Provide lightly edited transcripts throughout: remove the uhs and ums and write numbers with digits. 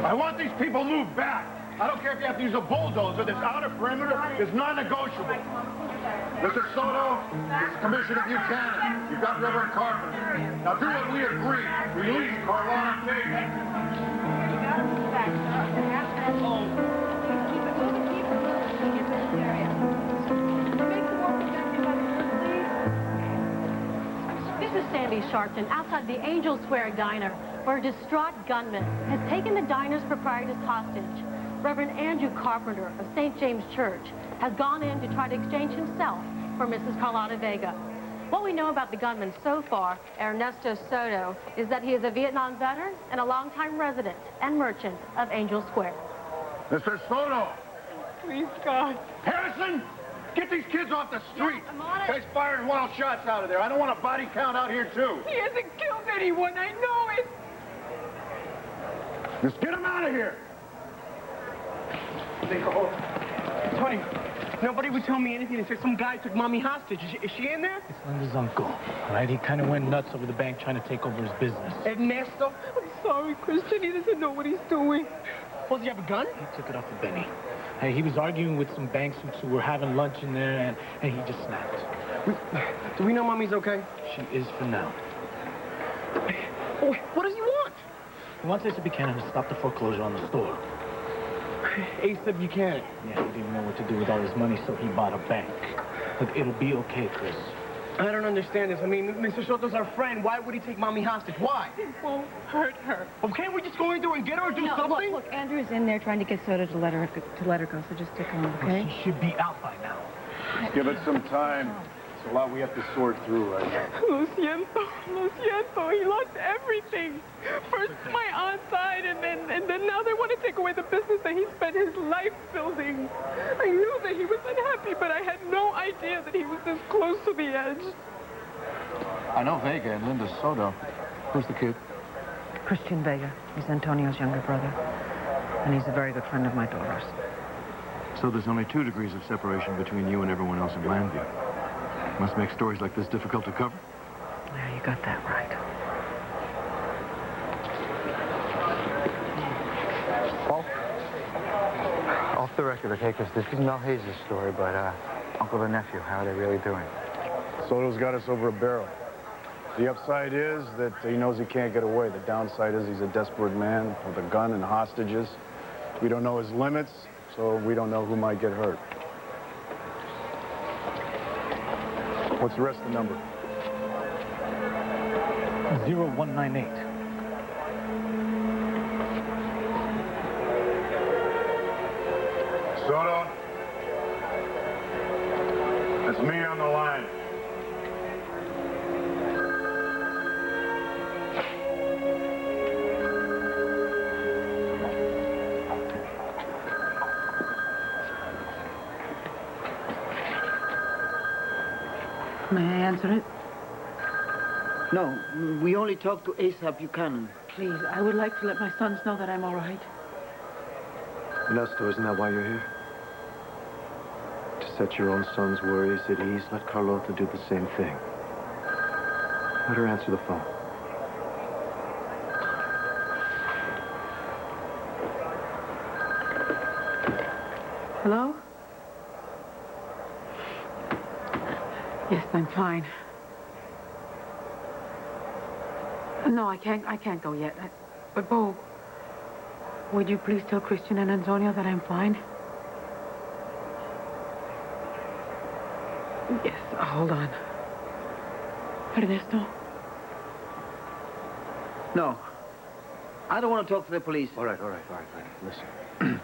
I want these people moved back. I don't care if you have to use a bulldozer. This outer perimeter is non-negotiable. Mr. Soto, this is Commissioner Buchanan. You've got Reverend Carpenter. Now do what we agreed. Release Carlotta Vega. This is Sandy Sharpton outside the Angel Square Diner, where a distraught gunman has taken the diner's proprietors hostage. Reverend Andrew Carpenter of St. James Church has gone in to try to exchange himself for Mrs. Carlotta Vega. What we know about the gunman so far, Ernesto Soto, is that he is a Vietnam veteran and a longtime resident and merchant of Angel Square. Mr. Soto! Please, God. Harrison! Get these kids off the street! I'm on it. Guys firing wild shots out of there. I don't want a body count out here, too. He hasn't killed anyone. I know it. Just get him out of here! Tony, nobody would tell me anything except some guy took Mommy hostage. Is she in there? It's Linda's uncle, all right? He kind of went nuts over the bank trying to take over his business. Ernesto? I'm sorry, Christian. He doesn't know what he's doing. Does he have a gun? He took it off of Benny. Hey, he was arguing with some bank suits who were having lunch in there, and he just snapped. Do we know Mommy's okay? She is for now. Oh, what does he want? He wants Asa Buchanan to stop the foreclosure on the store. Asa Buchanan. Yeah, he didn't know what to do with all his money, so he bought a bank. Look, it'll be okay, Chris. I don't understand this. I mean, Mr. Soto's our friend. Why would he take Mommy hostage? Why? It won't hurt her. Well, can't we just go in there and get her or do something? Look, Andrew's in there trying to get Soto to let her go, so just stick on, okay? She should be out by now. Just give it some time. It's a lot we have to sort through right now. Lo siento. He lost everything. First my aunt died, and then now they want to take away the business that he spent his life building. I knew that he was unhappy, but I had no idea that he was this close to the edge. I know Vega and Linda Soto. Who's the kid? Christian Vega. He's Antonio's younger brother, and he's a very good friend of my daughter's. So there's only 2 degrees of separation between you and everyone else in Landview. Must make stories like this difficult to cover. Yeah, you got that right. Off the record, okay, because this isn't all Hayes' story, but uncle and nephew, how are they really doing? Soto's got us over a barrel. The upside is that he knows he can't get away. The downside is he's a desperate man with a gun and hostages. We don't know his limits, so we don't know who might get hurt. What's the rest of the number? 0198. Soto? That's me on the line. May I answer it? No, we only talked to Asa Buchanan. Please, I would like to let my sons know that I'm all right. Ernesto, isn't that why you're here? To set your own son's worries at ease, let Carlota do the same thing. Let her answer the phone. Hello? Yes, I'm fine. No, I can't go yet. But, Bo, would you please tell Christian and Antonio that I'm fine? Yes, hold on. Ernesto? No. I don't want to talk to the police. All right. Listen.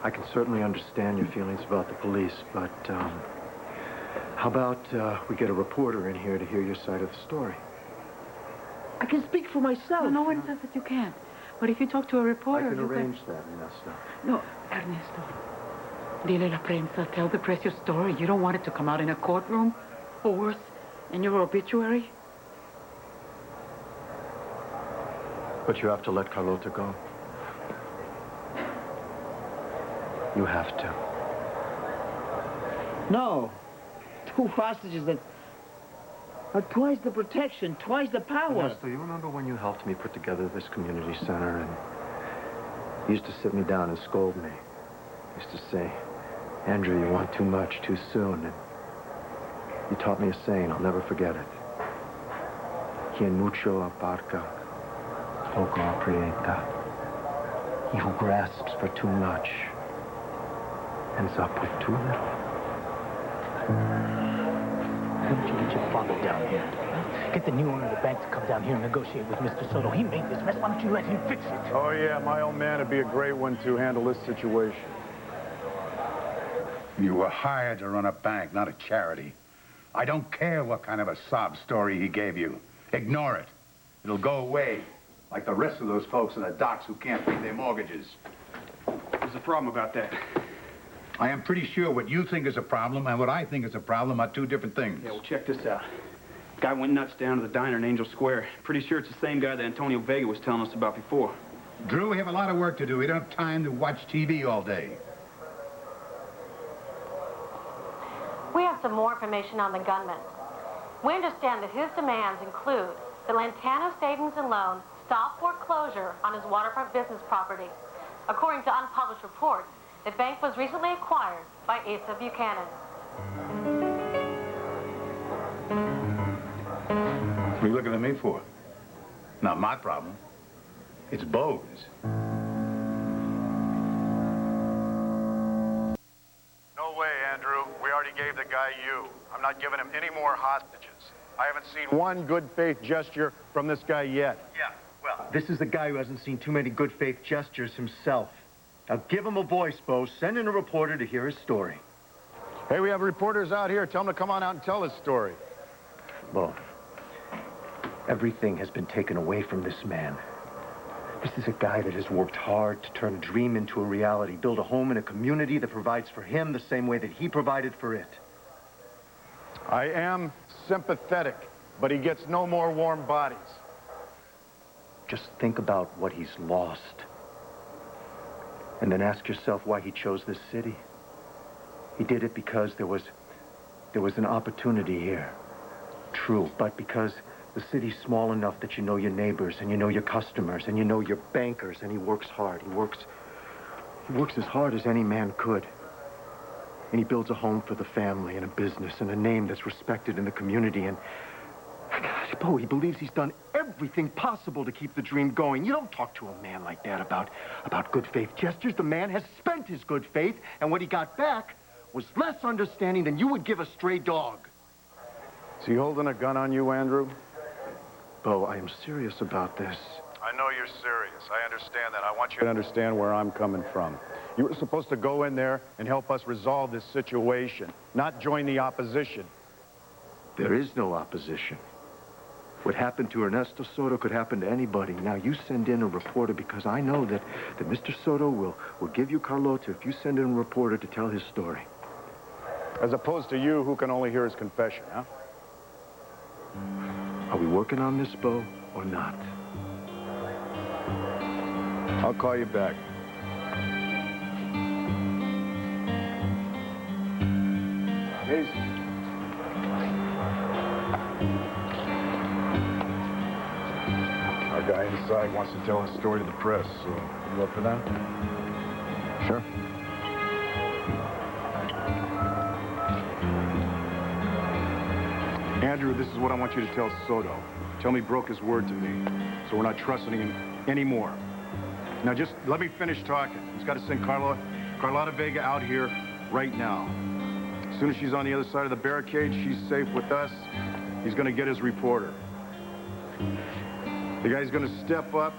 I can certainly understand your feelings about the police, but, how about we get a reporter in here to hear your side of the story? I can speak for myself. No one says that you can't. But if you talk to a reporter, I can you arrange that, Ernesto. No, Ernesto. Dile la prensa. Tell the press your story. You don't want it to come out in a courtroom. Or worse, in your obituary. But you have to let Carlota go. You have to. No. 2 hostages that are twice the protection, twice the power. Ernesto, you remember when you helped me put together this community center and He used to sit me down and scold me. He used to say, Andrew, you want too much too soon. And he taught me a saying, I'll never forget it. Quien mucho abarca, poco aprieta. He who grasps for too much ends up with too little. Why don't you get your father down here? Get the new owner of the bank to come down here and negotiate with Mr. Soto. He made this mess. Why don't you let him fix it? Oh, yeah, my old man would be a great one to handle this situation. You were hired to run a bank, not a charity. I don't care what kind of a sob story he gave you. Ignore it. It'll go away, like the rest of those folks in the docks who can't pay their mortgages. There's a problem about that. I am pretty sure what you think is a problem and what I think is a problem are two different things. Yeah, well, check this out. Guy went nuts down to the diner in Angel Square. Pretty sure it's the same guy that Antonio Vega was telling us about before. Drew, we have a lot of work to do. We don't have time to watch TV all day. We have some more information on the gunman. We understand that his demands include the Lantano Savings and Loan stop foreclosure on his waterfront business property. According to unpublished reports, the bank was recently acquired by Asa Buchanan. What are you looking at me for? Not my problem. It's Bo's. No way, Andrew. We already gave the guy you. I'm not giving him any more hostages. I haven't seen one good faith gesture from this guy yet. Yeah, well, this is the guy who hasn't seen too many good faith gestures himself. Now give him a voice, Bo. Send in a reporter to hear his story. Hey, we have reporters out here. Tell them to come on out and tell his story. Bo, everything has been taken away from this man. This is a guy that has worked hard to turn a dream into a reality, build a home in a community that provides for him the same way that he provided for it. I am sympathetic, but he gets no more warm bodies. Just think about what he's lost. And then ask yourself why he chose this city. He did it because there was an opportunity here. True, but because the city's small enough that you know your neighbors and you know your customers and you know your bankers, and he works hard. He works as hard as any man could. And he builds a home for the family and a business and a name that's respected in the community. And gosh, Bo, he believes he's done everything possible to keep the dream going. You don't talk to a man like that about good faith gestures. The man has spent his good faith, and what he got back was less understanding than you would give a stray dog. Is he holding a gun on you, Andrew? Bo, I am serious about this. I know you're serious. I understand that. I want you to understand where I'm coming from. You were supposed to go in there and help us resolve this situation, not join the opposition. There is no opposition. What happened to Ernesto Soto could happen to anybody. Now, you send in a reporter because I know that Mr. Soto will give you Carlota if you send in a reporter to tell his story. As opposed to you, who can only hear his confession, huh? Are we working on this, Bo, or not? I'll call you back. Easy. Our guy inside wants to tell his story to the press, so you up for that? Sure. Andrew, this is what I want you to tell Soto. Tell me he broke his word to me, so we're not trusting him anymore. Now just let me finish talking. He's got to send Carlota Vega out here right now. As soon as she's on the other side of the barricade, she's safe with us. He's going to get his reporter. The guy's going to step up.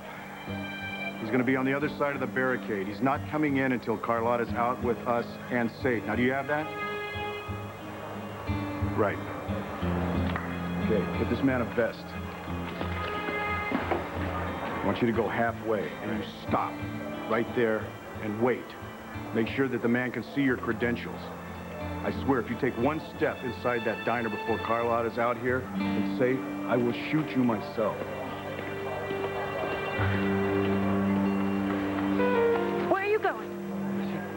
He's going to be on the other side of the barricade. He's not coming in until Carlotta's out with us and safe. Now, do you have that? Right. Okay, get this man a vest. I want you to go halfway, and you stop right there and wait. Make sure that the man can see your credentials. I swear, if you take one step inside that diner before Carlotta's out here and safe, I will shoot you myself. Where are you going?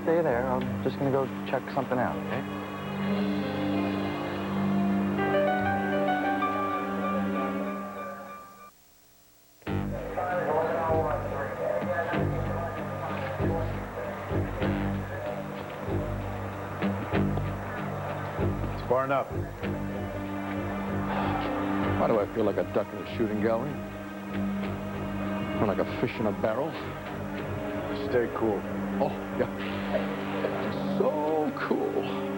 Stay there. I'm just going to go check something out, okay? Far enough. Why do I feel like a duck in a shooting gallery? Or like a fish in a barrel? Stay cool. Oh, yeah. So cool.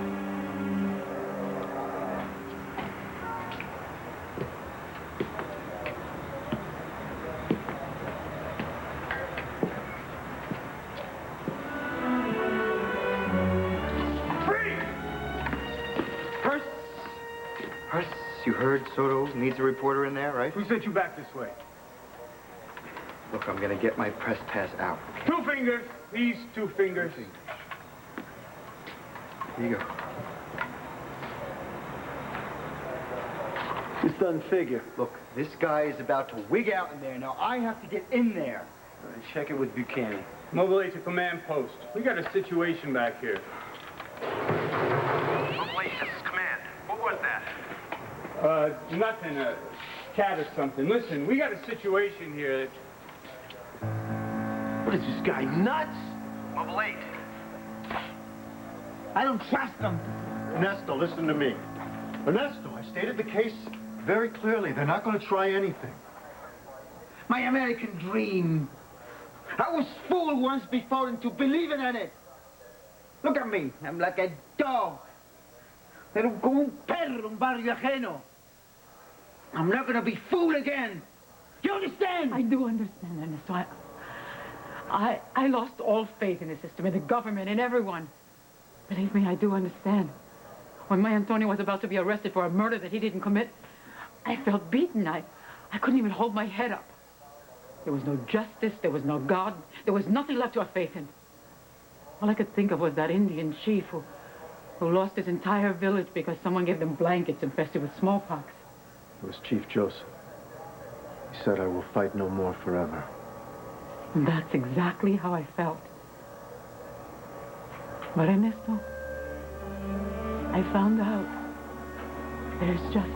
You heard Soto needs a reporter in there, right? Who sent you back this way? Look, I'm gonna get my press pass out. 2 fingers. These 2 fingers. Here you go. This doesn't figure. Look, this guy is about to wig out in there. Now, I have to get in there. Check it with Buchanan. Mobilate to command post. We got a situation back here. Mobilate, this is command. What was that? Nothing. A cat or something. Listen, we got a situation here. What is this guy, nuts? Mobilate. I don't trust him. Ernesto, listen to me. Ernesto, I stated the case very clearly. They're not going to try anything. My American dream. I was fooled once before into believing in it. Look at me. I'm like a dog. Pero como un perro, un barrio ajeno. I'm not going to be fooled again. You understand? I do understand, Ernesto. I lost all faith in the system, in the government, in everyone. Believe me, I do understand. When my Antonio was about to be arrested for a murder that he didn't commit, I felt beaten. I couldn't even hold my head up. There was no justice, there was no God, there was nothing left to have faith in. All I could think of was that Indian chief who lost his entire village because someone gave them blankets infested with smallpox. It was Chief Joseph. He said, I will fight no more forever. And that's exactly how I felt. But Ernesto, I found out there's justice.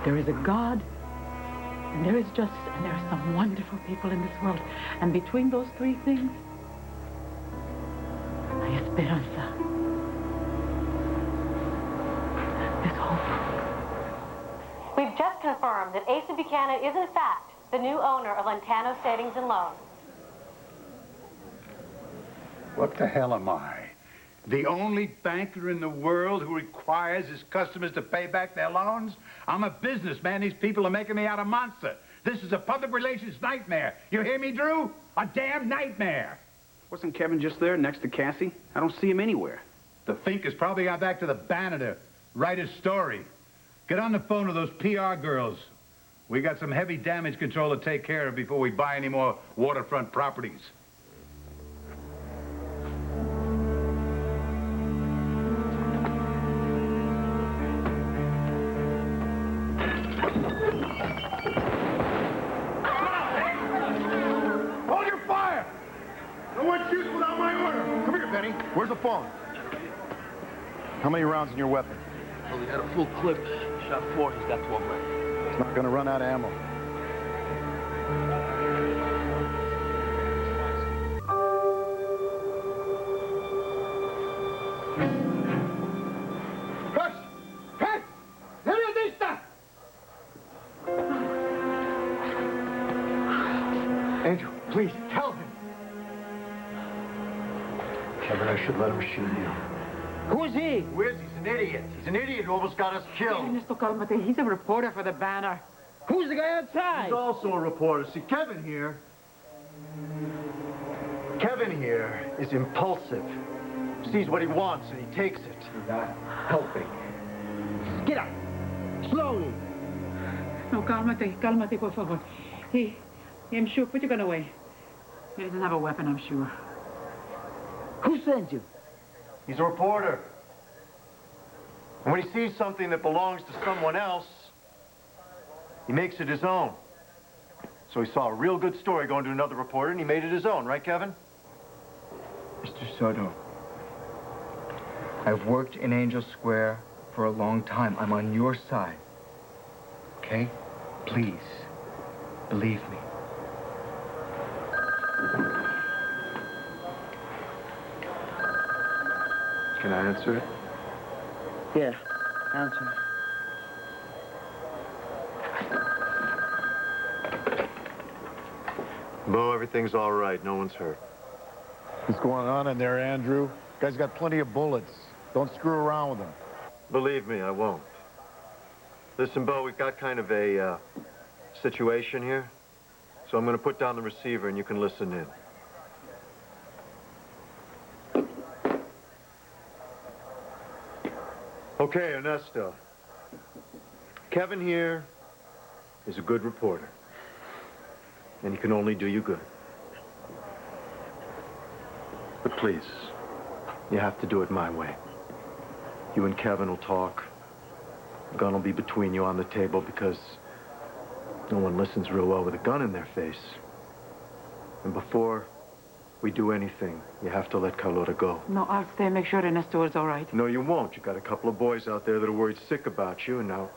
There is a God, and there is justice, and there are some wonderful people in this world. And between those 3 things, hay esperanza. There's hope. We've just confirmed that Asa Buchanan is, in fact, the new owner of Lantano Savings and Loan. What the hell am I? The only banker in the world who requires his customers to pay back their loans? I'm a businessman. These people are making me out a monster. This is a public relations nightmare. You hear me, Drew? A damn nightmare. Wasn't Kevin just there next to Cassie? I don't see him anywhere. The Fink has probably got back to the Banner to write his story. Get on the phone to those PR girls. We got some heavy damage control to take care of before we buy any more waterfront properties. Hold your fire! No one shoots without my order. Come here, Benny. Where's the phone? How many rounds in your weapon? Well, he had a full clip. Shot 4, he's got 12 left. It's not gonna run out of ammo. Hush! Hush! Periodista! Angel, please, tell him. Kevin, I should let him shoot you. Who is he? Who is he? He's an idiot. He's an idiot who almost got us killed. Ernesto, cálmate. He's a reporter for the Banner. Who's the guy outside? He's also a reporter. See, Kevin here is impulsive. Sees what he wants and he takes it. You're not helping. Get up. Slowly. No, cálmate, por favor. I'm sure. Put your gun away. He doesn't have a weapon, I'm sure. Who sent you? He's a reporter. And when he sees something that belongs to someone else, he makes it his own. So he saw a real good story going to another reporter, and he made it his own, right, Kevin? Mr. Soto, I've worked in Angel Square for a long time. I'm on your side. Okay? Please, believe me. Can I answer it? Yeah, answer. Bo, everything's all right. No one's hurt. What's going on in there, Andrew? Guy's got plenty of bullets. Don't screw around with him. Believe me, I won't. Listen, Bo, we've got kind of a situation here. So I'm going to put down the receiver and you can listen in. Okay, Ernesto. Kevin here is a good reporter. And he can only do you good. But please, you have to do it my way. You and Kevin will talk. The gun will be between you on the table because no one listens real well with a gun in their face. And before we do anything, you have to let Carlota go. No, I'll stay and make sure Ernesto is all right. No, you won't. You got a couple of boys out there that are worried sick about you, and now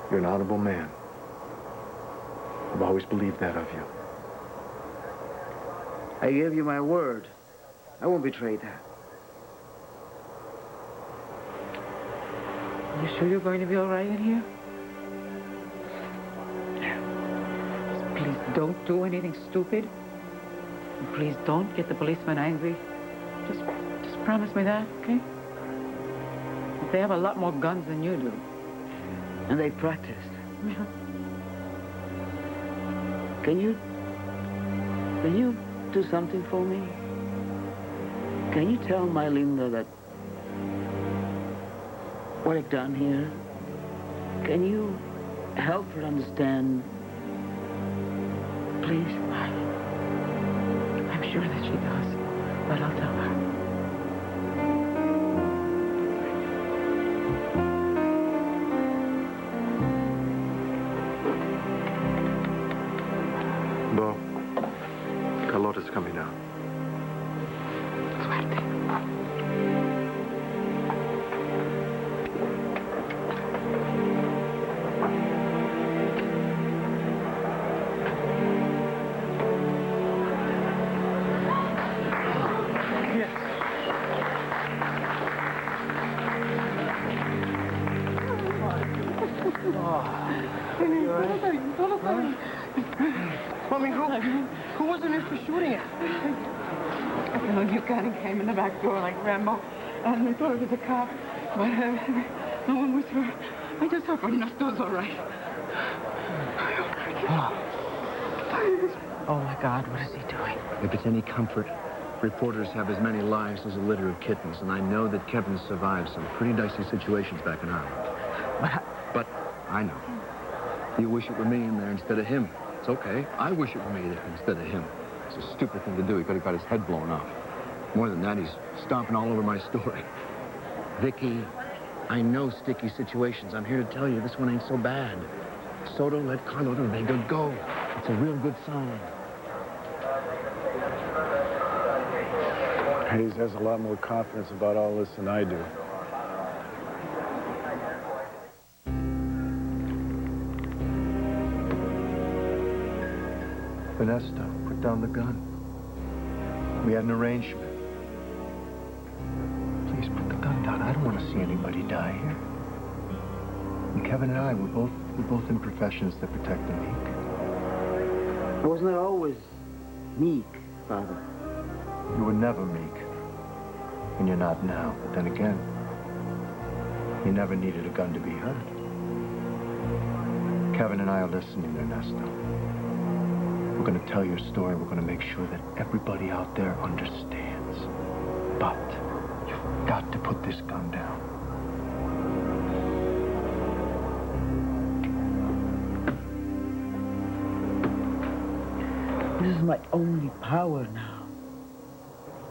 you're an honorable man. I've always believed that of you. I gave you my word. I won't betray that. You sure you're going to be all right in here? Please don't do anything stupid. And please don't get the policeman angry. Just promise me that, okay? They have a lot more guns than you do. And they practiced. Yeah. Can you do something for me? Can you tell my Linda that what I've done here? Can you help her understand? Please. I'm sure that she does, but I'll tell her. Bo, Carlota's coming out. Suerte. Mommy, who was the mister shooting at? Well, you kind of came in the back door like Rambo, and we thought it was a cop, but no one was hurt. I just hope Ernesto's all right. Oh, my God, what is he doing? If it's any comfort, reporters have as many lives as a litter of kittens, and I know that Kevin survived some pretty dicey situations back in Ireland. But I know. You wish it were me in there instead of him. It's okay. I wish it were me instead of him. It's a stupid thing to do. He could have got his head blown off. More than that, he's stomping all over my story. Vicky, I know sticky situations. I'm here to tell you this one ain't so bad. Soto let Carlota Vega go. It's a real good sign. Hayes has a lot more confidence about all this than I do. Ernesto, put down the gun. We had an arrangement. Please put the gun down. I don't want to see anybody die here. And Kevin and I, we're both in professions that protect the meek. I was not always meek, Father. You were never meek. And you're not now. But then again, you never needed a gun to be heard. Kevin and I are listening, Ernesto. We're going to tell your story. We're going to make sure that everybody out there understands. But you've got to put this gun down. This is my only power now.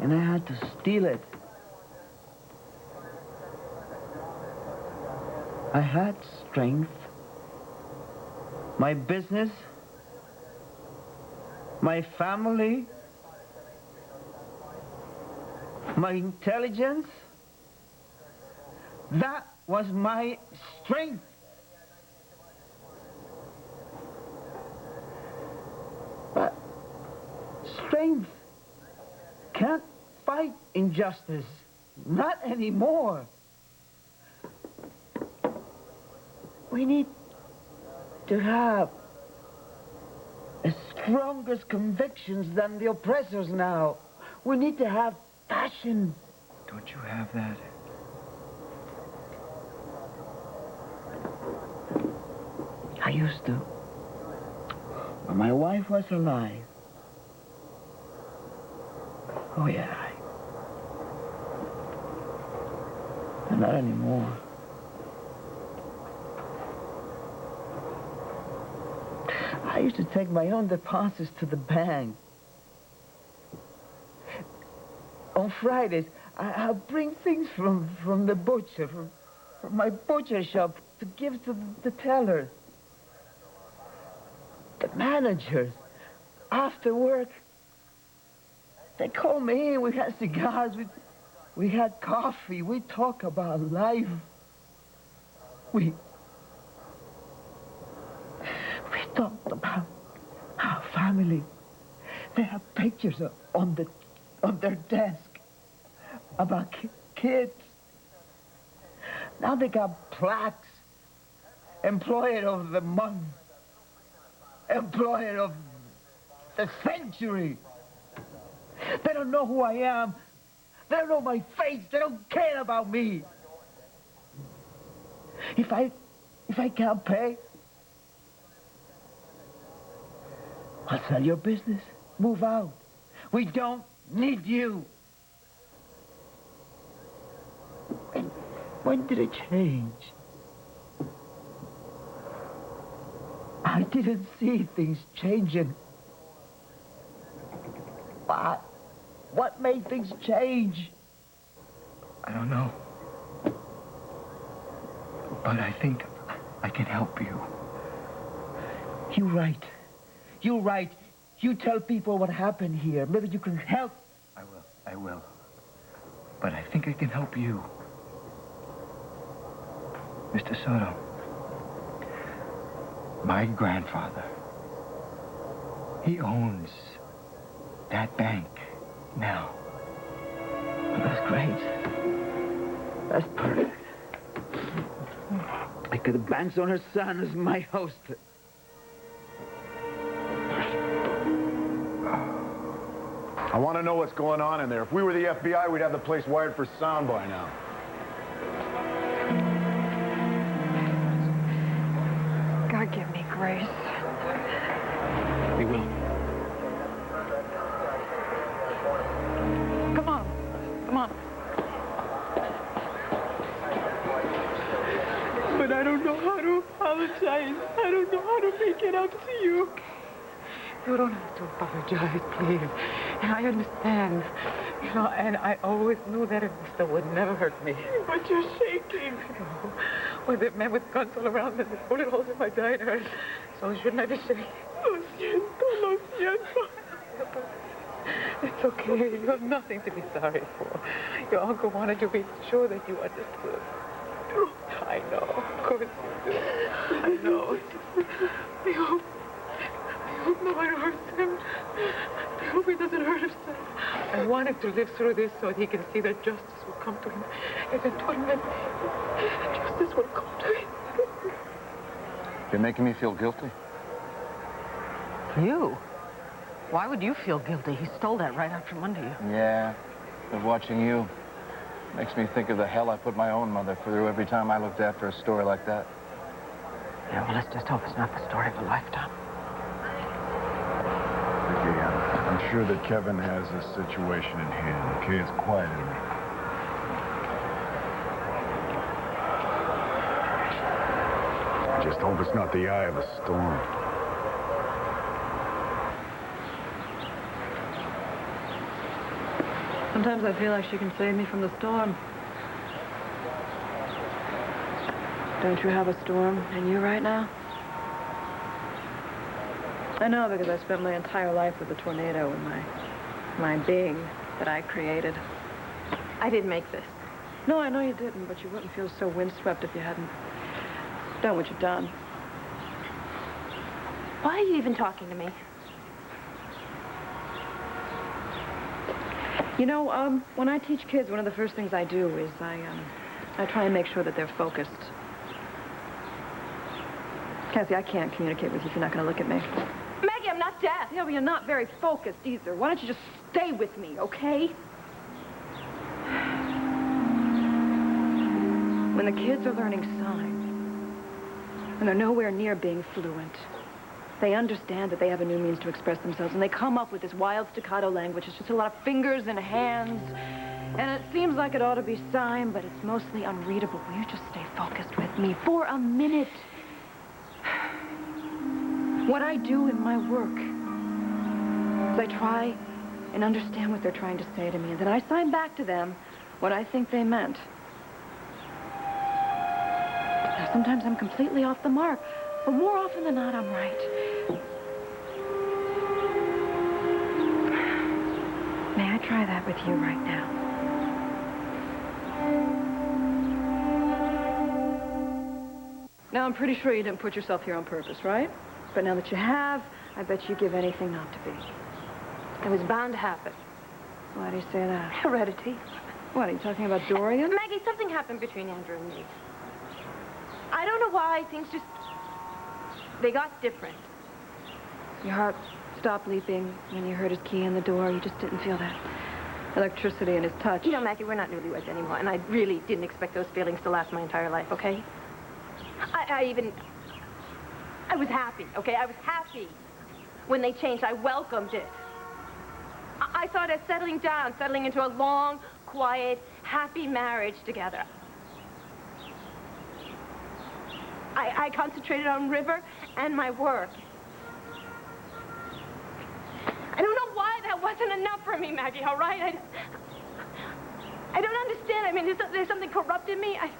And I had to steal it. I had strength. My business. My family. My intelligence. That was my strength. But strength can't fight injustice. Not anymore. We need to have as strong as convictions than the oppressors now. We need to have passion. Don't you have that? I used to. When my wife was alive. Oh, yeah. But not anymore. I used to take my own deposits to the bank. On Fridays, I'll bring things from the butcher, from my butcher shop, to give to the tellers. The managers, after work, they call me in, we had cigars, we had coffee, we talk about life. We talked about our family. They have pictures on their desk about kids. Now they got plaques. Employer of the month. Employer of the century. They don't know who I am. They don't know my face. They don't care about me. If I can't pay, I'll sell your business. Move out. We don't need you. When did it change? I didn't see things changing. But what made things change? I don't know. But I think I can help you. You're right. You're right. You tell people what happened here. Maybe you can help. I will. But I think I can help you. Mr. Soto, my grandfather, he owns that bank now. That's great. That's perfect. Because the bank's owner's son is my host. I want to know what's going on in there. If we were the FBI, we'd have the place wired for sound by now. God give me grace. We will. Come on. Come on. But I don't know how to apologize. I don't know how to make it up to you. You don't have to apologize, please. And I understand. You know, and I always knew that a sister would never hurt me. But you're shaking. No. With the men with guns all around and the bullet holes in my diner. So shouldn't I be shaking? Lo siento, lo siento. It's okay. You have nothing to be sorry for. Your uncle wanted you to be sure that you understood. I know. Of course you do. I know. I hope no one hurts him. I hope he doesn't hurt himself. I want him to live through this so that he can see that justice will come to him. Eventually, justice will come to him. You're making me feel guilty. You? Why would you feel guilty? He stole that right out from under you. Yeah, but watching you makes me think of the hell I put my own mother through every time I looked after a story like that. Yeah, well, let's just hope it's not the story of a lifetime. Okay, I'm sure that Kevin has this situation in hand. Okay, it's quiet in me. Just hope it's not the eye of a storm. Sometimes I feel like she can save me from the storm. Don't you have a storm in you right now? I know because I spent my entire life with a tornado in my being that I created. I didn't make this. No, I know you didn't, but you wouldn't feel so windswept if you hadn't done what you've done. Why are you even talking to me? You know, when I teach kids, one of the first things I do is I try and make sure that they're focused. Cassie, I can't communicate with you if you're not going to look at me. Maggie, I'm not deaf. Yeah, well, you're not very focused either. Why don't you just stay with me, okay? When the kids are learning sign, and they're nowhere near being fluent, they understand that they have a new means to express themselves, and they come up with this wild staccato language. It's just a lot of fingers and hands, and it seems like it ought to be sign, but it's mostly unreadable. Will you just stay focused with me for a minute? What I do in my work is I try and understand what they're trying to say to me, and then I sign back to them what I think they meant. Now, sometimes I'm completely off the mark, but more often than not, I'm right. May I try that with you right now? Now, I'm pretty sure you didn't put yourself here on purpose, right? But now that you have, I bet you give anything not to be. It was bound to happen. Why do you say that? Heredity. What, are you talking about Dorian? Maggie, something happened between Andrew and me. I don't know why, things just... they got different. Your heart stopped leaping when you heard his key in the door. You just didn't feel that electricity in his touch. You know, Maggie, we're not newlyweds anymore, and I really didn't expect those feelings to last my entire life, okay? I was happy, okay? I was happy when they changed. I welcomed it. I saw it as settling down, settling into a long, quiet, happy marriage together. I concentrated on River and my work. I don't know why that wasn't enough for me, Maggie, all right? I don't understand. I mean, there's something corrupt in me. I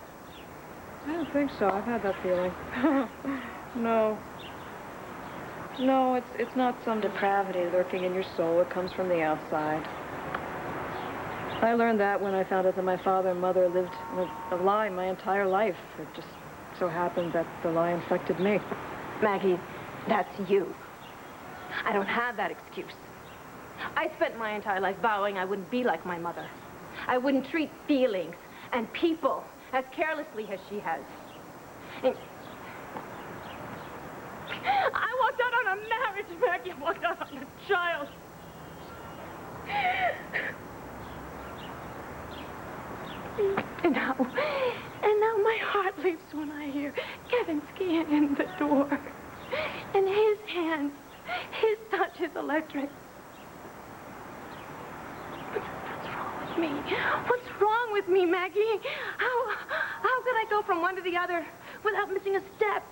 don't think so. I've had that feeling. No. No, it's not some depravity lurking in your soul. It comes from the outside. I learned that when I found out that my father and mother lived a lie my entire life. It just so happened that the lie infected me. Maggie, that's you. I don't have that excuse. I spent my entire life vowing I wouldn't be like my mother. I wouldn't treat feelings and people as carelessly as she has. And I walked out on a marriage, Maggie. I walked out on a child. And now my heart leaps when I hear Kevin skiing in the door. And his hands, his touch is electric. What's wrong with me? What's wrong with me, Maggie? How could I go from one to the other without missing a step?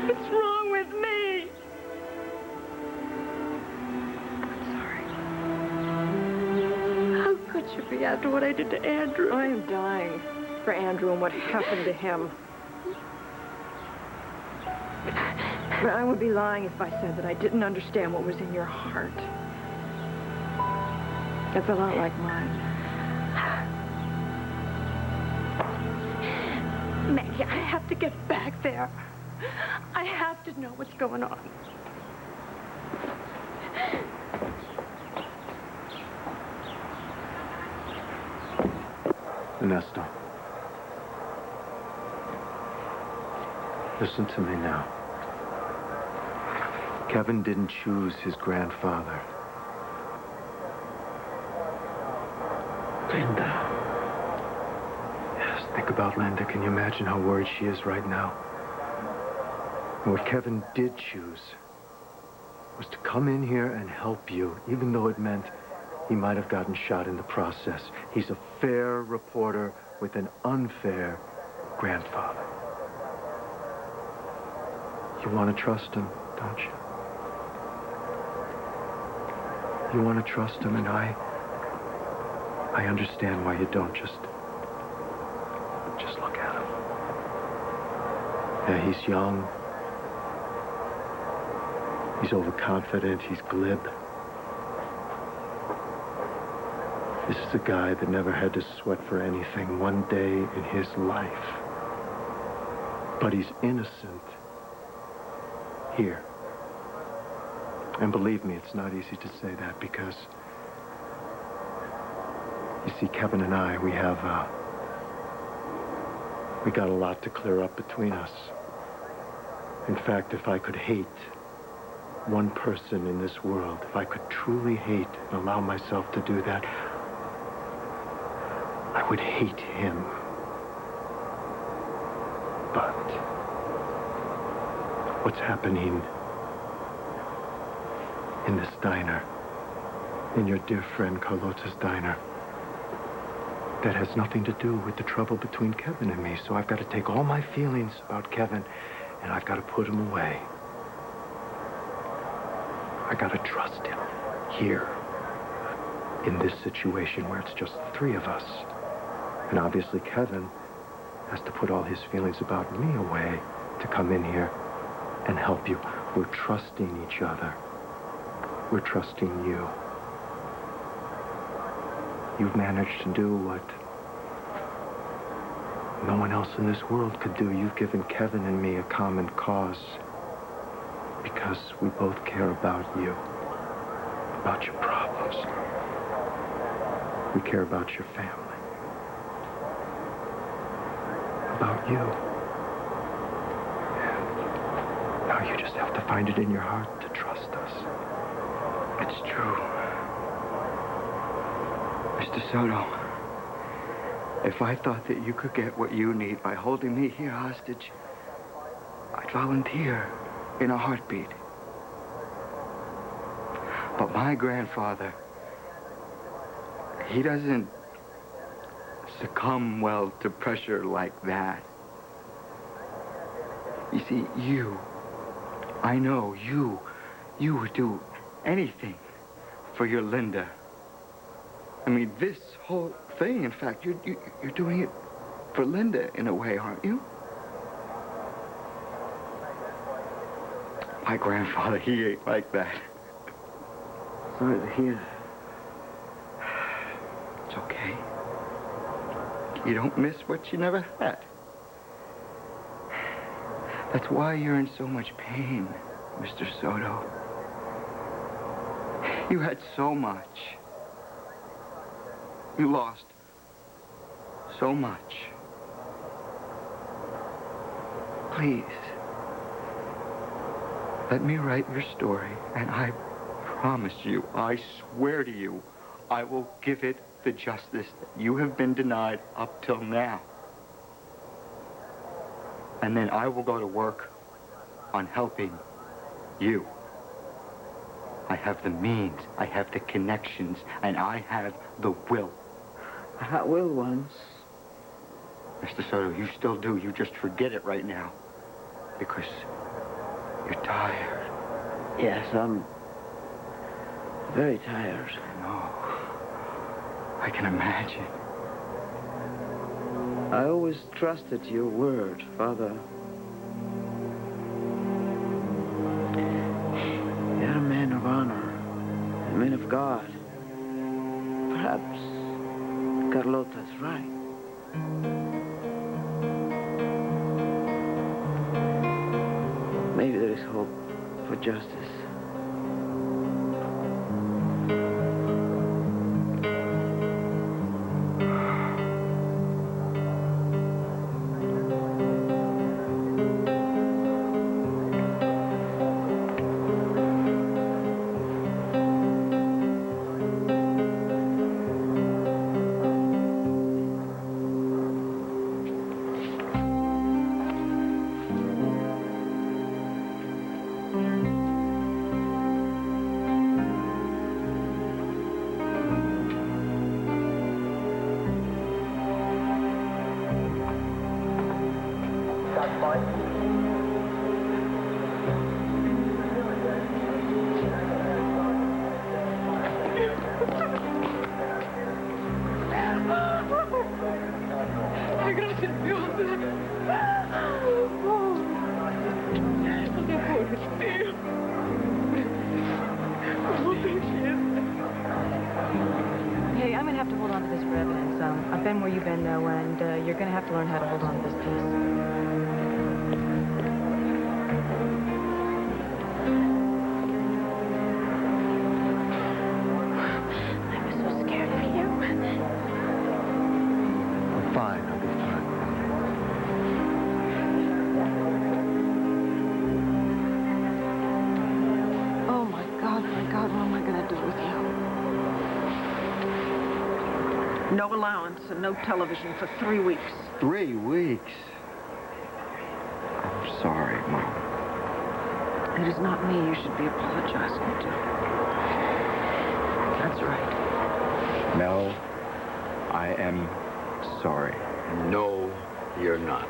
What's wrong with me? How could you be after what I did to Andrew? I am dying for Andrew and what happened to him. But I would be lying if I said that I didn't understand what was in your heart. It's a lot like mine. Maggie, I have to get back there. I have to know what's going on. Ernesto. Listen to me now. Kevin didn't choose his grandfather. Linda. Yes, think about Linda. Can you imagine how worried she is right now? And what Kevin did choose was to come in here and help you, even though it meant he might have gotten shot in the process. He's a fair reporter with an unfair grandfather. You want to trust him, don't you? You want to trust him, and I understand why you don't. Just look at him. Yeah, he's young. He's overconfident. He's glib. This is a guy that never had to sweat for anything one day in his life. But he's innocent here. And believe me, it's not easy to say that because, you see, Kevin and I, we got a lot to clear up between us. In fact, if I could hate one person in this world, if I could truly hate and allow myself to do that, I would hate him. But what's happening in this diner, in your dear friend Carlota's diner, that has nothing to do with the trouble between Kevin and me. So I've got to take all my feelings about Kevin and I've got to put them away. I got to trust him here in this situation where it's just the three of us. And obviously Kevin has to put all his feelings about me away to come in here and help you. We're trusting each other. We're trusting you. You've managed to do what no one else in this world could do. You've given Kevin and me a common cause because we both care about you, about your problems. We care about your family, about you. And now you just have to find it in your heart to trust us. It's true. Mr. Soto, if I thought that you could get what you need by holding me here hostage, I'd volunteer in a heartbeat. But my grandfather, he doesn't succumb well to pressure like that. You see, I know you would do anything for your Linda. I mean, this whole thing, in fact, you're doing it for Linda in a way, aren't you? My grandfather, he ain't like that. Sorry to hear. It's okay. You don't miss what you never had. That's why you're in so much pain, Mr. Soto. You had so much. You lost so much. Please, let me write your story, and I promise you, I swear to you, I will give it the justice that you have been denied up till now. And then I will go to work on helping you. I have the means, I have the connections, and I have the will. I had will once. Mr. Soto, you still do. You just forget it right now. Because you're tired. Yes, I'm very tired. No. I can imagine. I always trusted your word, Father. You're a man of honor, a man of God. Perhaps Carlota's right. Maybe there is hope for justice. Hey, I'm gonna have to hold on to this for evidence. I've been where you've been, though, and you're gonna have to learn how to hold on to this piece. No allowance and no television for 3 weeks. 3 weeks? I'm sorry, Mom. It is not me you should be apologizing to. That's right. Mel, I am sorry. No, you're not.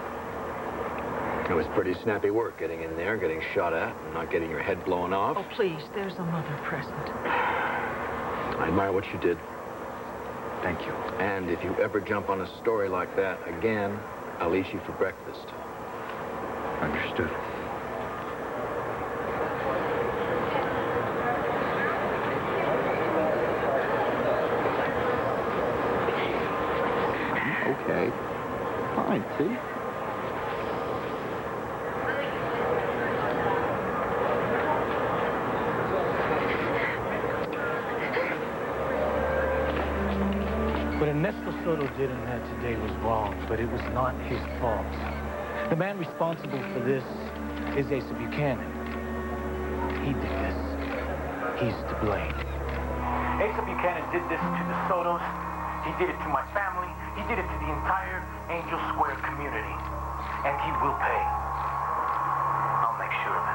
It was pretty snappy work getting in there, getting shot at, and not getting your head blown off. Oh, please, there's a mother present. I admire what you did. Thank you. And if you ever jump on a story like that again, I'll eat you for breakfast. Understood. Okay. Fine, see? What Ernesto Soto did in that today was wrong, but it was not his fault. The man responsible for this is Asa Buchanan. He did this. He's to blame. Asa Buchanan did this to the Sotos. He did it to my family. He did it to the entire Angel Square community. And he will pay. I'll make sure of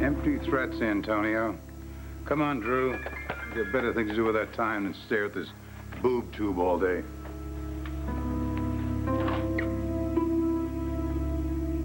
it. Empty threats, Antonio. Come on, Drew. You have better things to do with that time than stare at this boob tube all day.